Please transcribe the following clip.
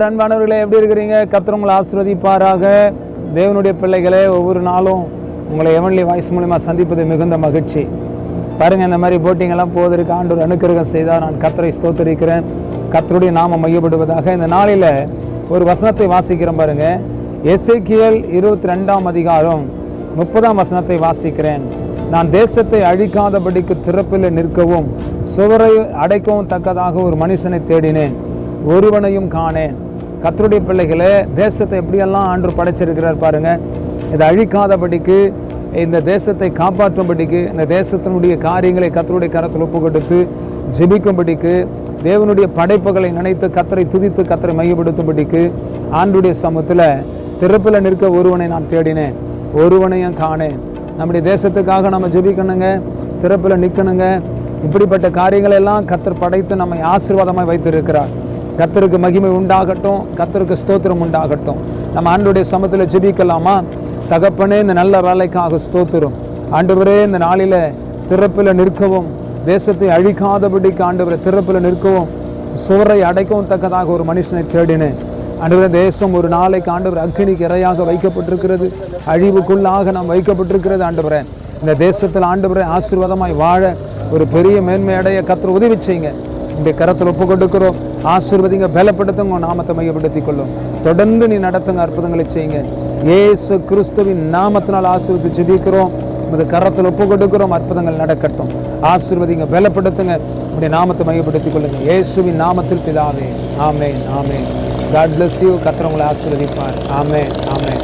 அன்பானவர்களே, எப்படி இருக்கிறீங்க? கர்த்தர் உங்களை ஆசீர்வதிப்பாராக. தேவனுடைய பிள்ளைகளே, ஒவ்வொரு நாளும் உங்களை எவன்லி வாய்ஸ் மூலமாக சந்திப்பது மிகுந்த மகிழ்ச்சி. பாருங்கள், இந்த மாதிரி போட்டிங்கெல்லாம் போவதற்கு ஆண்டவர் அனுக்கிரகம் செய்தால் நான் கர்த்தரை ஸ்தோத்திரிக்கிறேன். கர்த்தருடைய நாமம் மையப்படுவதாக. இந்த நாளில் ஒரு வசனத்தை வாசிக்கிறேன் பாருங்கள். எசேக்கியேல் 22ஆம் அதிகாரம் 30ஆம் வசனத்தை வாசிக்கிறேன். நான் தேசத்தை அழிக்காதபடிக்கு திறப்பில் நிற்கவும் சுவரை அடைக்கவும் தக்கதாக ஒரு மனுஷனை தேடினேன், ஒருவனையும் காணேன். கர்த்தருடைய பிள்ளைகளே, தேசத்தை எப்படியெல்லாம் ஆண்டவர் படைச்சிருக்கிறார் பாருங்க. இதை அழிக்காதபடிக்கு, இந்த தேசத்தை காப்பாற்றும்படிக்கு, இந்த தேசத்தினுடைய காரியங்களை கர்த்தருடைய கரத்தில் ஒப்பு கொடுத்து ஜெபிக்கும்படிக்கு, தேவனுடைய படைப்புகளை நினைத்து கர்த்தரை துதித்து கர்த்தரை மையப்படுத்தும்படிக்கு ஆண்டுடைய சமூகத்தில் திறப்பில் நிற்க ஒருவனை நான் தேடினேன், ஒருவனையும் காணேன். நம்முடைய தேசத்துக்காக நம்ம ஜெபிக்கணுங்க, திறப்பில் நிற்கணுங்க. இப்படிப்பட்ட காரியங்கள் எல்லாம் கர்த்தர் படைத்து நம்மை ஆசீர்வாதமாக வைத்திருக்கிறார். கர்த்தருக்கு மகிமை உண்டாகட்டும், கர்த்தருக்கு ஸ்தோத்திரம் உண்டாகட்டும். நம்ம ஆண்டவருடைய சமூகத்தில் ஜெபிக்கலாமா? தகப்பனே, இந்த நல்ல வேலைக்காக ஸ்தோத்திரம். ஆண்டவரே, இந்த நாளில் திறப்பில் நிற்கவும், தேசத்தை அழிக்காதபடிக்கு ஆண்டவரை திறப்பில் நிற்கவும் சுவரை அடைக்கவும் தக்கதாக ஒரு மனுஷனை தேடினேன். ஆண்டவரே, தேசம் ஒரு நாளைக்கு ஆண்டவர் அக்கினிக்கு இரையாக வைக்கப்பட்டிருக்கிறது, அழிவுக்குள்ளாக நாம் வைக்கப்பட்டிருக்கிறது. ஆண்டவரே, இந்த தேசத்தில் ஆண்டவரை ஆசீர்வாதமாய் வாழ ஒரு பெரிய மேன்மை அடைய கர்த்தர் உதவி செய்யுங்க. இந்த கரத்தில் ஒப்பு கொடுக்கிறோம். ஆசீர்வதிங்க, பலப்படுத்துங்க, நாமத்தை மையப்படுத்திக் கொள்ளும். தொடர்ந்து நீ நடத்துங்க, அற்புதங்களை செய்யுங்க. இயேசு கிறிஸ்துவின் நாமத்தினால் ஆசீர்வதித்து ஜெபிக்கிறோம். இந்த கரத்தில் ஒப்பு கொடுக்கிறோம். அற்புதங்கள் நடக்கட்டும். ஆசீர்வதிங்க, பலப்படுத்துங்க, உடைய நாமத்தை மையப்படுத்திக் கொள்ளுங்க. இயேசுவின் நாமத்தில் பிதாவே, ஆமென், ஆமென். God bless you. கர்த்தர் உங்களை ஆசீர்வதிப்பார். ஆமென், ஆமென்.